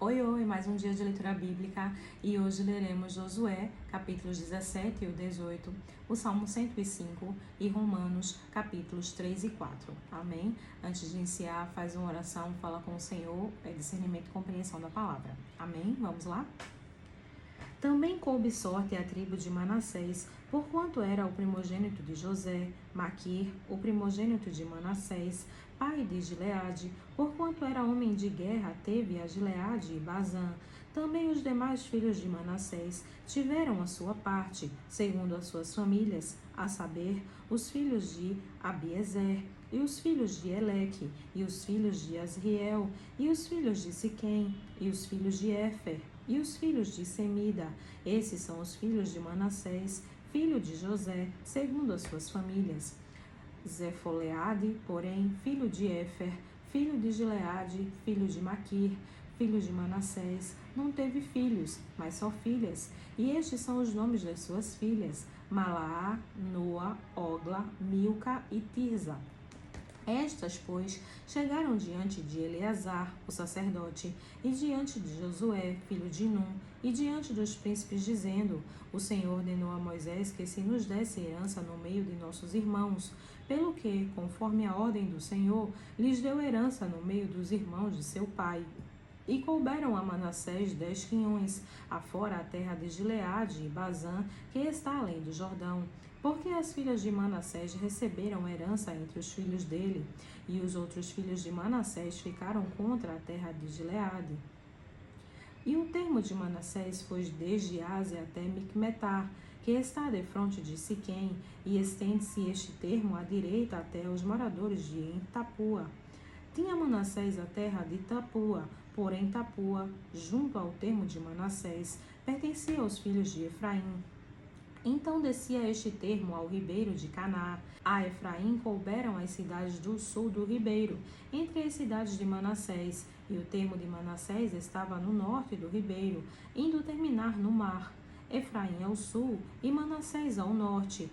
Oi, oi, mais um dia de leitura bíblica e hoje leremos Josué, capítulos 17 e 18, o Salmo 105 e Romanos, capítulos 3 e 4. Amém? Antes de iniciar, faz uma oração, fala com o Senhor, é discernimento e compreensão da palavra. Amém? Vamos lá? Também coube sorte à tribo de Manassés, porquanto era o primogênito de José, Maquir, o primogênito de Manassés, pai de Gileade, porquanto era homem de guerra, teve a Gileade e Bazã. Também os demais filhos de Manassés tiveram a sua parte, segundo as suas famílias, a saber, os filhos de Abiezer, e os filhos de Eleque, e os filhos de Asriel, e os filhos de Siquém, e os filhos de Éfer, e os filhos de Semida. Esses são os filhos de Manassés, filho de José, segundo as suas famílias. Zefoleade, porém, filho de Éfer, filho de Gileade, filho de Maquir, filho de Manassés, não teve filhos, mas só filhas. E estes são os nomes das suas filhas: Malaá, Noa, Ogla, Milca e Tirza. Estas, pois, chegaram diante de Eleazar, o sacerdote, e diante de Josué, filho de Num, e diante dos príncipes, dizendo: O Senhor ordenou a Moisés que se nos desse herança no meio de nossos irmãos, pelo que, conforme a ordem do Senhor, lhes deu herança no meio dos irmãos de seu pai. E couberam a Manassés 10 quinhões, afora a terra de Gileade e Bazã, que está além do Jordão, porque as filhas de Manassés receberam herança entre os filhos dele, e os outros filhos de Manassés ficaram contra a terra de Gileade. E o termo de Manassés foi desde Ásia até Micmetar, que está defronte de Siquém, e estende-se este termo à direita até os moradores de Tapua. Tinha Manassés a terra de Tapua, porém Tapua, junto ao termo de Manassés, pertencia aos filhos de Efraim. Então descia este termo ao ribeiro de Caná. A Efraim couberam as cidades do sul do ribeiro, entre as cidades de Manassés, e o termo de Manassés estava no norte do ribeiro, indo terminar no mar. Efraim ao sul e Manassés ao norte,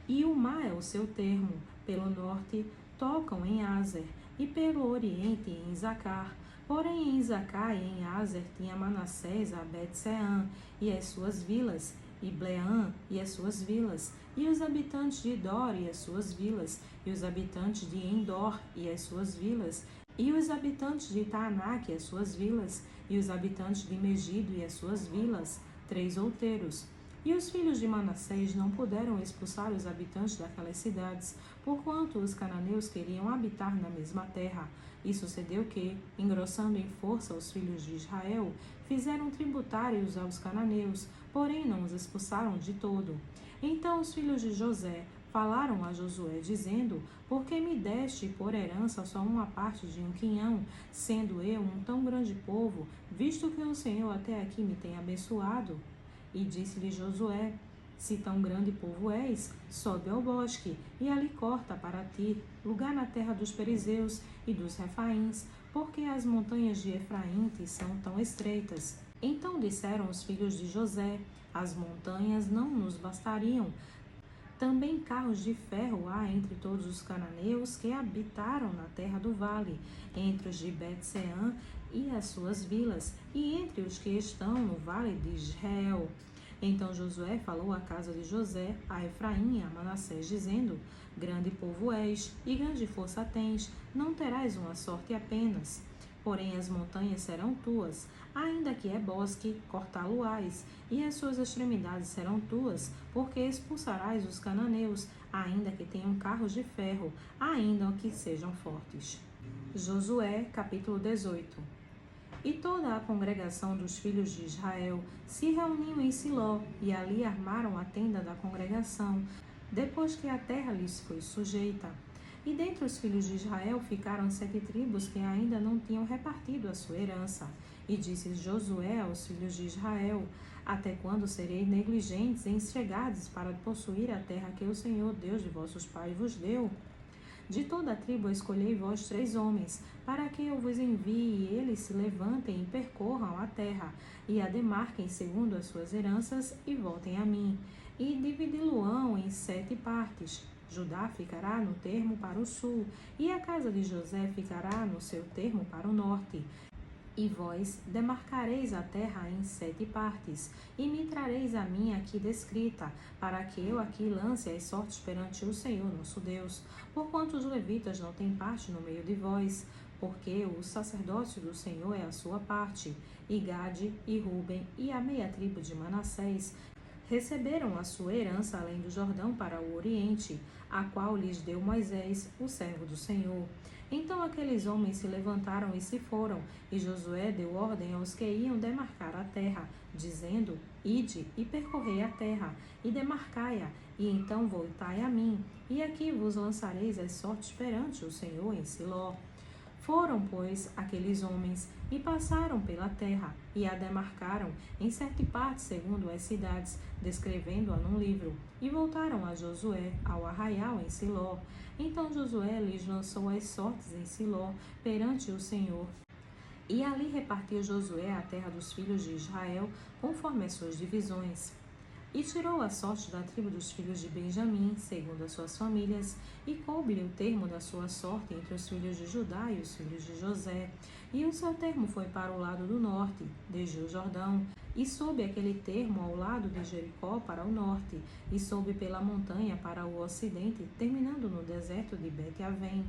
e o mar é o seu termo. Pelo norte tocam em Azer, e pelo oriente em Isacar. Porém em Isacar e em Azer tinha Manassés a Bet-Seã e as suas vilas, e Bleã e as suas vilas, e os habitantes de Dor e as suas vilas, e os habitantes de Endor e as suas vilas, e os habitantes de Taanac e as suas vilas, e os habitantes de Megido e as suas vilas, 3 outeiros. E os filhos de Manassés não puderam expulsar os habitantes daquelas cidades, porquanto os cananeus queriam habitar na mesma terra. E sucedeu que, engrossando em força os filhos de Israel, fizeram tributários aos cananeus, porém não os expulsaram de todo. Então os filhos de José falaram a Josué, dizendo: Por que me deste por herança só uma parte de um quinhão, sendo eu um tão grande povo, visto que o Senhor até aqui me tem abençoado? E disse-lhe Josué: Se tão grande povo és, sobe ao bosque, e ali corta para ti lugar na terra dos Perizeus e dos Refaíns, porque as montanhas de Efraim te são tão estreitas. Então disseram os filhos de José: As montanhas não nos bastariam. Também carros de ferro há entre todos os cananeus que habitaram na terra do vale, entre os de Bet-Seã e as suas vilas, e entre os que estão no vale de Israel. Então Josué falou à casa de José, a Efraim e a Manassés, dizendo: Grande povo és, e grande força tens, não terás uma sorte apenas. Porém as montanhas serão tuas, ainda que é bosque, cortá-lo-ás, e as suas extremidades serão tuas, porque expulsarás os cananeus, ainda que tenham carros de ferro, ainda que sejam fortes. Josué, capítulo 18. E toda a congregação dos filhos de Israel se reuniu em Siló, e ali armaram a tenda da congregação, depois que a terra lhes foi sujeita. E dentre os filhos de Israel ficaram 7 tribos que ainda não tinham repartido a sua herança. E disse Josué aos filhos de Israel: Até quando sereis negligentes em chegardes para possuir a terra que o Senhor Deus de vossos pais vos deu? De toda a tribo escolhei vós 3 homens, para que eu vos envie, e eles se levantem e percorram a terra, e a demarquem segundo as suas heranças, e voltem a mim. E dividi-lo-ão em 7 partes. Judá ficará no termo para o sul, e a casa de José ficará no seu termo para o norte. E vós demarcareis a terra em 7 partes, e me trareis a mim aqui descrita, para que eu aqui lance as sortes perante o Senhor nosso Deus, porquanto os levitas não têm parte no meio de vós, porque o sacerdócio do Senhor é a sua parte, e Gade, e Ruben, e a meia tribo de Manassés receberam a sua herança além do Jordão para o oriente, a qual lhes deu Moisés, o servo do Senhor. Então aqueles homens se levantaram e se foram, e Josué deu ordem aos que iam demarcar a terra, dizendo: Ide e percorrei a terra, e demarcai-a, e então voltai a mim, e aqui vos lançareis as sortes perante o Senhor em Siló. Foram, pois, aqueles homens, e passaram pela terra, e a demarcaram em 7 partes segundo as cidades, descrevendo-a num livro, e voltaram a Josué ao arraial em Siló. Então Josué lhes lançou as sortes em Siló, perante o Senhor. E ali repartiu Josué a terra dos filhos de Israel, conforme as suas divisões. E tirou a sorte da tribo dos filhos de Benjamim, segundo as suas famílias, e coube-lhe o termo da sua sorte entre os filhos de Judá e os filhos de José. E o seu termo foi para o lado do norte, desde o Jordão, e soube aquele termo ao lado de Jericó para o norte, e soube pela montanha para o ocidente, terminando no deserto de Bet-Avém.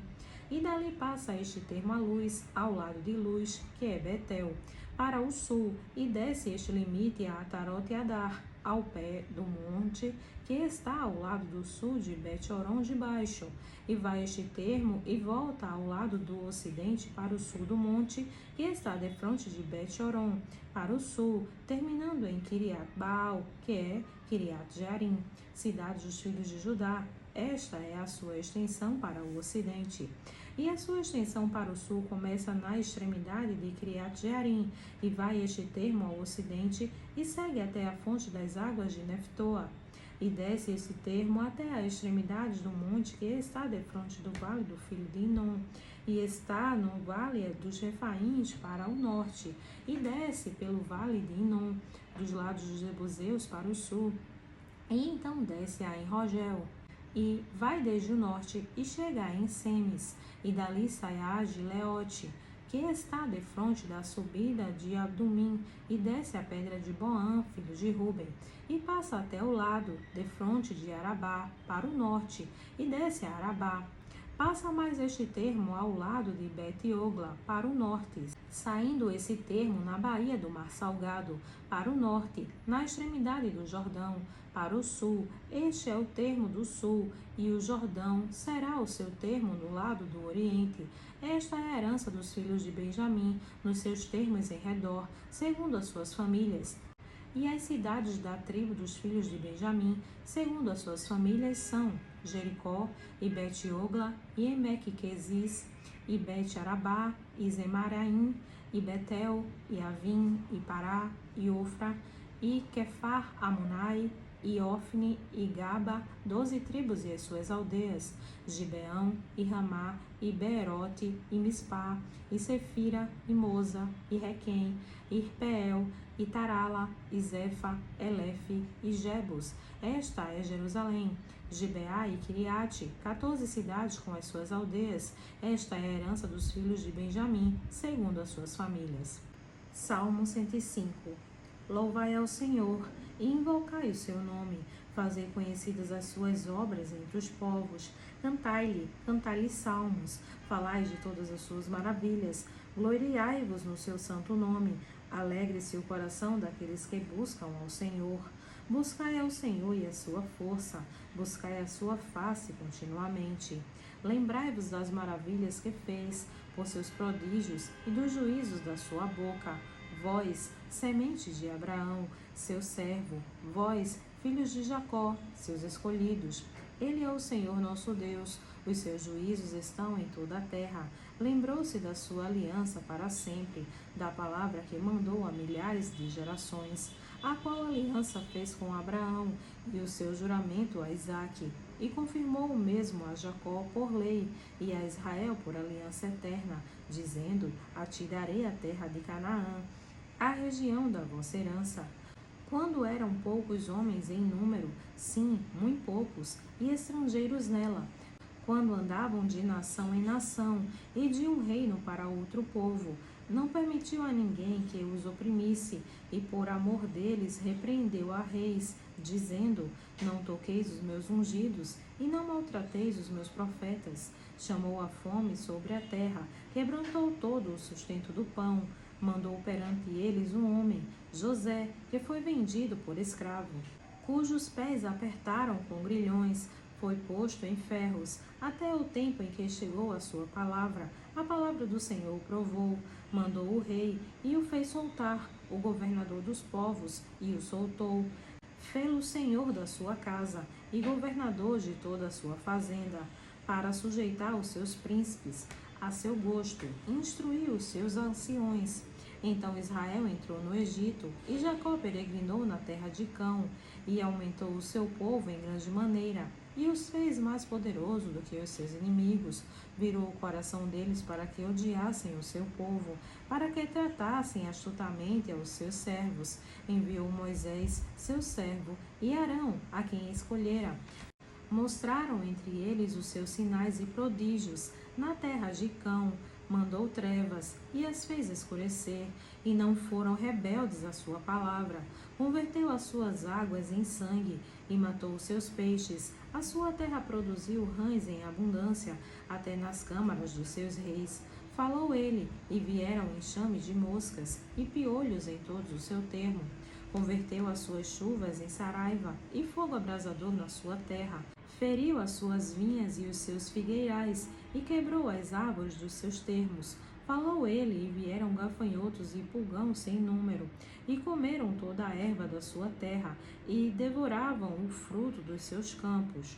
E dali passa este termo a Luz, ao lado de Luz, que é Betel, para o sul, e desce este limite a Atarote Adar, ao pé do monte que está ao lado do sul de Bet-Horon de baixo, e vai este termo e volta ao lado do ocidente para o sul do monte que está defronte de Bet-Horon, para o sul, terminando em Kiriat-Baal, que é Kiriat-Jearim, cidade dos filhos de Judá. Esta é a sua extensão para o ocidente. E a sua extensão para o sul começa na extremidade de Kiriat-Jearim, e vai este termo ao ocidente e segue até a fonte das águas de Neftoa. E desce esse termo até a extremidade do monte que está defronte do vale do filho de Inom, e está no vale dos Refaíns para o norte, e desce pelo vale de Inom, dos lados dos Jebuseus para o sul, e então desce a Enrogel, e vai desde o norte e chega em Semes, e dali sai a Gileote, que está defronte da subida de Abdumim, e desce a pedra de Boã, filho de Ruben, e passa até o lado, defronte de Arabá, para o norte, e desce a Arabá. Passa mais este termo ao lado de Bet-Ogla, para o norte, saindo esse termo na baía do Mar Salgado, para o norte, na extremidade do Jordão, para o sul. Este é o termo do sul, e o Jordão será o seu termo no lado do oriente. Esta é a herança dos filhos de Benjamim, nos seus termos em redor, segundo as suas famílias. E as cidades da tribo dos filhos de Benjamim, segundo as suas famílias, são Jericó, e Bet-Ogla, e Emeque-Quezis, e Bet-Arabá, e Zemaraim, e Betel, e Avim, e Pará, e Ofra, e Quefar-Amonai, e Ofne, e Gaba, 12 tribos e as suas aldeias, Gibeão, e Ramá, e Beerote, e Mispá, e Sefira, e Moza, e Requém, e Irpeel, e Tarala, e Zefa, Elefe, e Jebus. Esta é Jerusalém. Gibeá e Kiriate, 14 cidades com as suas aldeias. Esta é a herança dos filhos de Benjamim, segundo as suas famílias. Salmo 105. Louvai ao Senhor e invocai o seu nome. Fazei conhecidas as suas obras entre os povos. Cantai-lhe salmos. Falai de todas as suas maravilhas. Gloriai-vos no seu santo nome. Alegre-se o coração daqueles que buscam ao Senhor. Buscai ao Senhor e a sua força. Buscai a sua face continuamente. Lembrai-vos das maravilhas que fez, por seus prodígios e dos juízos da sua boca. Vós, semente de Abraão, seu servo, vós, filhos de Jacó, seus escolhidos. Ele é o Senhor nosso Deus, os seus juízos estão em toda a terra. Lembrou-se da sua aliança para sempre, da palavra que mandou a milhares de gerações, a qual aliança fez com Abraão e o seu juramento a Isaque, e confirmou o mesmo a Jacó por lei e a Israel por aliança eterna, dizendo: A ti darei a terra de Canaã, a região da vossa herança. Quando eram poucos homens em número, sim, muito poucos, e estrangeiros nela, quando andavam de nação em nação e de um reino para outro povo, Não permitiu a ninguém que os oprimisse, e por amor deles repreendeu a reis, dizendo: Não toqueis os meus ungidos, e não maltrateis os meus profetas. Chamou a fome sobre a terra, quebrantou todo o sustento do pão, mandou perante eles um homem, José, que foi vendido por escravo, cujos pés apertaram com grilhões, foi posto em ferros, até o tempo em que chegou a sua palavra. A palavra do Senhor provou, mandou o rei e o fez soltar, o governador dos povos, e o soltou. Fê-lo senhor da sua casa e governador de toda a sua fazenda, para sujeitar os seus príncipes a seu gosto, instruiu os seus anciões. Então Israel entrou no Egito, e Jacó peregrinou na terra de Cão, e aumentou o seu povo em grande maneira, e os fez mais poderoso do que os seus inimigos. Virou o coração deles para que odiassem o seu povo, para que tratassem astutamente aos seus servos. Enviou Moisés, seu servo, e Arão, a quem escolhera. Mostraram entre eles os seus sinais e prodígios. Na terra de Cão, mandou trevas e as fez escurecer, e não foram rebeldes à sua palavra. Converteu as suas águas em sangue e matou os seus peixes. A sua terra produziu rãs em abundância, até nas câmaras dos seus reis. Falou ele, e vieram enxames de moscas e piolhos em todos o seu termo. Converteu as suas chuvas em saraiva e fogo abrasador na sua terra. Feriu as suas vinhas e os seus figueirais, e quebrou as árvores dos seus termos. Falou ele, e vieram gafanhotos e pulgão sem número, e comeram toda a erva da sua terra, e devoravam o fruto dos seus campos.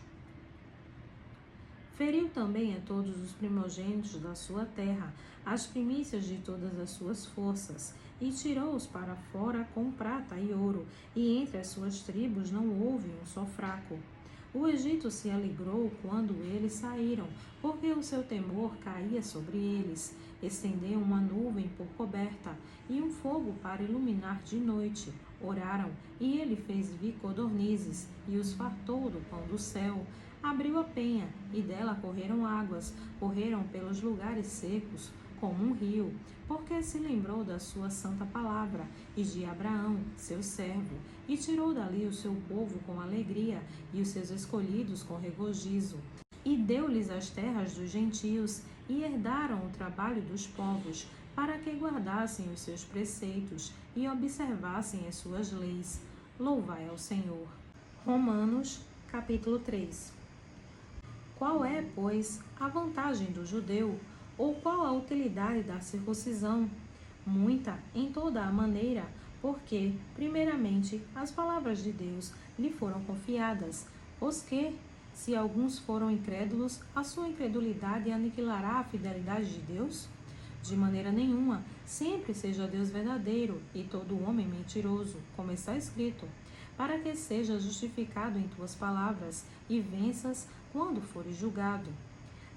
Feriu também a todos os primogênitos da sua terra, as primícias de todas as suas forças, e tirou-os para fora com prata e ouro, e entre as suas tribos não houve um só fraco. O Egito se alegrou quando eles saíram, porque o seu temor caía sobre eles. Estendeu uma nuvem por coberta e um fogo para iluminar de noite. Oraram, e ele fez vir codornizes, e os fartou do pão do céu. Abriu a penha, e dela correram águas, correram pelos lugares secos, como um rio, porque se lembrou da sua santa palavra e de Abraão, seu servo, e tirou dali o seu povo com alegria e os seus escolhidos com regozijo. E deu-lhes as terras dos gentios, e herdaram o trabalho dos povos, para que guardassem os seus preceitos e observassem as suas leis. Louvai ao Senhor. Romanos, capítulo 3. Qual é, pois, a vantagem do judeu? Ou qual a utilidade da circuncisão? Muita, em toda a maneira, porque, primeiramente, as palavras de Deus lhe foram confiadas, pois que, se alguns foram incrédulos, a sua incredulidade aniquilará a fidelidade de Deus? De maneira nenhuma, sempre seja Deus verdadeiro e todo homem mentiroso, como está escrito, para que seja justificado em tuas palavras e venças quando fores julgado.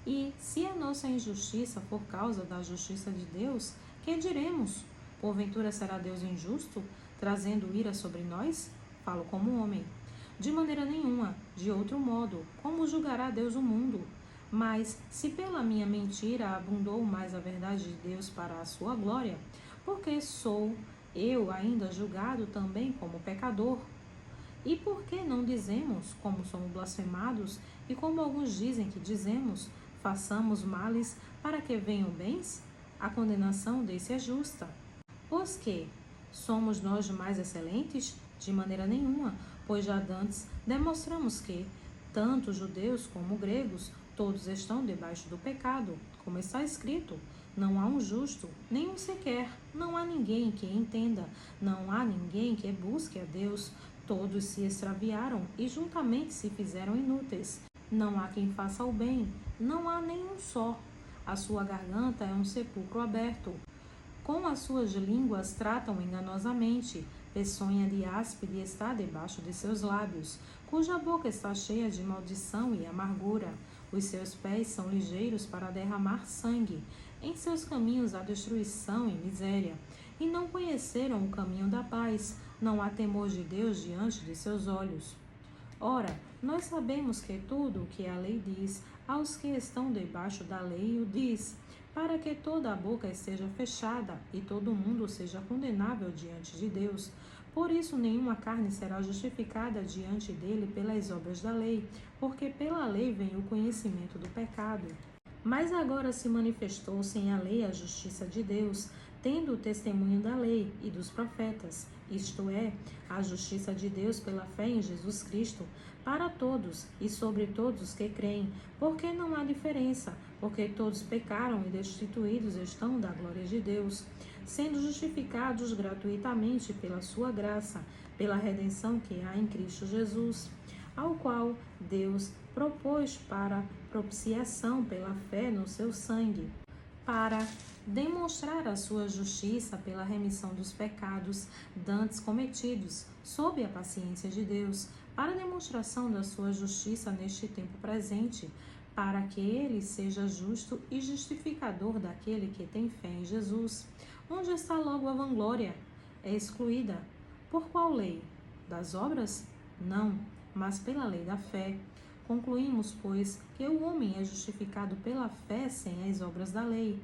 E, se a nossa injustiça for causa da justiça de Deus, que diremos? Porventura será Deus injusto, trazendo ira sobre nós? Falo como homem. De maneira nenhuma, de outro modo, como julgará Deus o mundo? Mas, se pela minha mentira abundou mais a verdade de Deus para a sua glória, porque sou eu ainda julgado também como pecador? E por que não dizemos, como somos blasfemados, e como alguns dizem que dizemos, façamos males para que venham bens? A condenação desse é justa. Pois que somos nós mais excelentes? De maneira nenhuma, pois já dantes demonstramos que, tanto judeus como gregos, todos estão debaixo do pecado, como está escrito, não há um justo, nenhum sequer, não há ninguém que entenda, não há ninguém que busque a Deus, todos se extraviaram e juntamente se fizeram inúteis. Não há quem faça o bem, não há nenhum só. A sua garganta é um sepulcro aberto. Com as suas línguas tratam enganosamente. Peçonha de áspide está debaixo de seus lábios, cuja boca está cheia de maldição e amargura. Os seus pés são ligeiros para derramar sangue. Em seus caminhos há destruição e miséria. E não conheceram o caminho da paz. Não há temor de Deus diante de seus olhos. Ora, nós sabemos que tudo o que a lei diz, aos que estão debaixo da lei, o diz, para que toda a boca esteja fechada e todo mundo seja condenável diante de Deus. Por isso, nenhuma carne será justificada diante dele pelas obras da lei, porque pela lei vem o conhecimento do pecado. Mas agora se manifestou sem a lei a justiça de Deus, tendo o testemunho da lei e dos profetas, isto é, a justiça de Deus pela fé em Jesus Cristo, para todos e sobre todos os que creem, porque não há diferença, porque todos pecaram e destituídos estão da glória de Deus, sendo justificados gratuitamente pela sua graça, pela redenção que há em Cristo Jesus, ao qual Deus propôs para propiciação pela fé no seu sangue, para demonstrar a sua justiça pela remissão dos pecados dantes cometidos, sob a paciência de Deus, para demonstração da sua justiça neste tempo presente, para que ele seja justo e justificador daquele que tem fé em Jesus. Onde está logo a vanglória? É excluída. Por qual lei? Das obras? Não, mas pela lei da fé. Concluímos, pois, que o homem é justificado pela fé sem as obras da lei.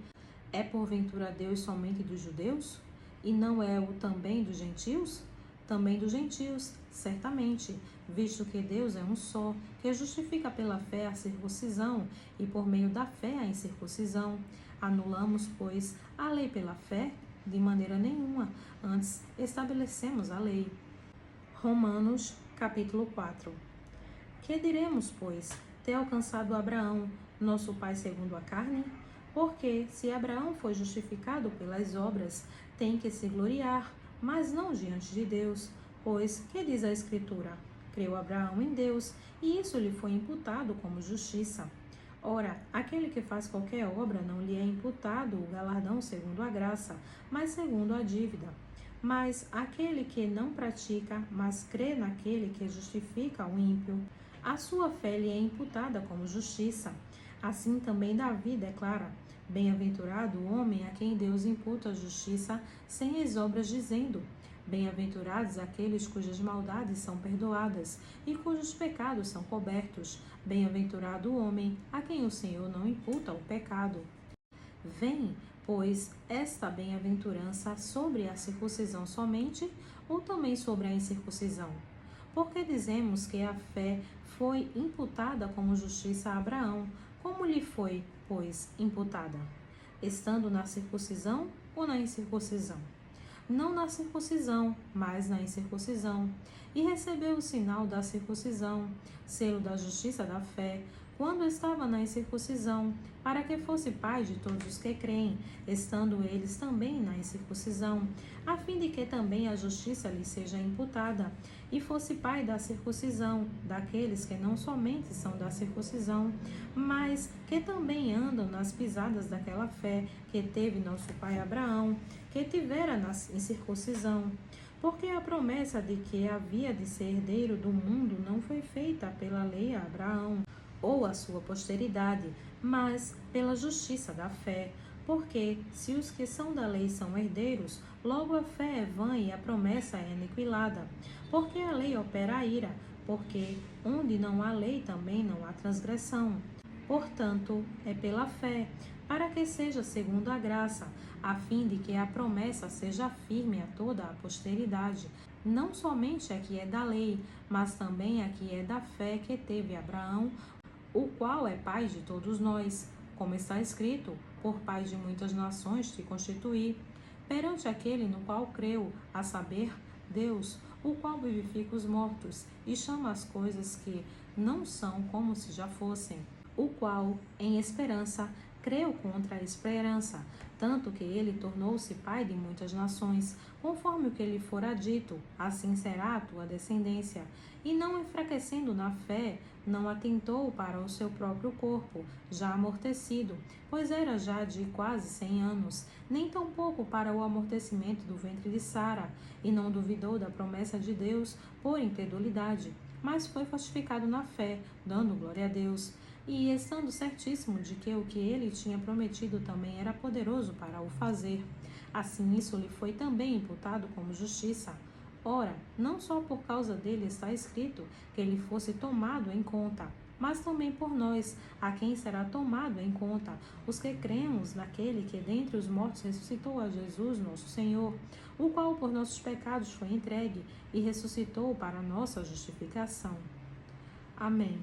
É porventura Deus somente dos judeus? E não é o também dos gentios? Também dos gentios, certamente, visto que Deus é um só, que justifica pela fé a circuncisão e por meio da fé a incircuncisão. Anulamos, pois, a lei pela fé? De maneira nenhuma, antes estabelecemos a lei. Romanos, capítulo 4. Que diremos, pois, ter alcançado Abraão, nosso pai segundo a carne? Porque, se Abraão foi justificado pelas obras, tem que se gloriar, mas não diante de Deus. Pois, que diz a Escritura? Creu Abraão em Deus, e isso lhe foi imputado como justiça. Ora, aquele que faz qualquer obra não lhe é imputado o galardão segundo a graça, mas segundo a dívida. Mas aquele que não pratica, mas crê naquele que justifica o ímpio, a sua fé lhe é imputada como justiça. Assim também Davi declara: bem-aventurado o homem a quem Deus imputa a justiça sem as obras, dizendo: bem-aventurados aqueles cujas maldades são perdoadas e cujos pecados são cobertos. Bem-aventurado o homem a quem o Senhor não imputa o pecado. Vem, pois, esta bem-aventurança sobre a circuncisão somente, ou também sobre a incircuncisão? Porque dizemos que a fé foi imputada como justiça a Abraão. Como lhe foi, pois, imputada? Estando na circuncisão ou na incircuncisão? Não na circuncisão, mas na incircuncisão. E recebeu o sinal da circuncisão, selo da justiça da fé, quando estava na incircuncisão, para que fosse pai de todos os que creem, estando eles também na incircuncisão, a fim de que também a justiça lhe seja imputada, e fosse pai da circuncisão, daqueles que não somente são da circuncisão, mas que também andam nas pisadas daquela fé que teve nosso pai Abraão, que tivera na incircuncisão. Porque a promessa de que havia de ser herdeiro do mundo não foi feita pela lei a Abraão, ou a sua posteridade, mas pela justiça da fé. Porque, se os que são da lei são herdeiros, logo a fé é vã e a promessa é aniquilada. Porque a lei opera a ira, porque onde não há lei também não há transgressão. Portanto, é pela fé, para que seja segundo a graça, a fim de que a promessa seja firme a toda a posteridade, não somente a que é da lei, mas também a que é da fé que teve Abraão, o qual é pai de todos nós, como está escrito: por pai de muitas nações te constituí, perante aquele no qual creu, a saber, Deus, o qual vivifica os mortos e chama as coisas que não são como se já fossem, o qual, em esperança, creu contra a esperança, tanto que ele tornou-se pai de muitas nações, conforme o que lhe fora dito, assim será a tua descendência. E não enfraquecendo na fé, não atentou para o seu próprio corpo, já amortecido, pois era já de quase 100 anos, nem tampouco para o amortecimento do ventre de Sara, e não duvidou da promessa de Deus por incredulidade, mas foi fortificado na fé, dando glória a Deus, e estando certíssimo de que o que ele tinha prometido também era poderoso para o fazer. Assim isso lhe foi também imputado como justiça. Ora, não só por causa dele está escrito que ele fosse tomado em conta, mas também por nós, a quem será tomado em conta, os que cremos naquele que dentre os mortos ressuscitou a Jesus, nosso Senhor, o qual por nossos pecados foi entregue e ressuscitou para nossa justificação. Amém.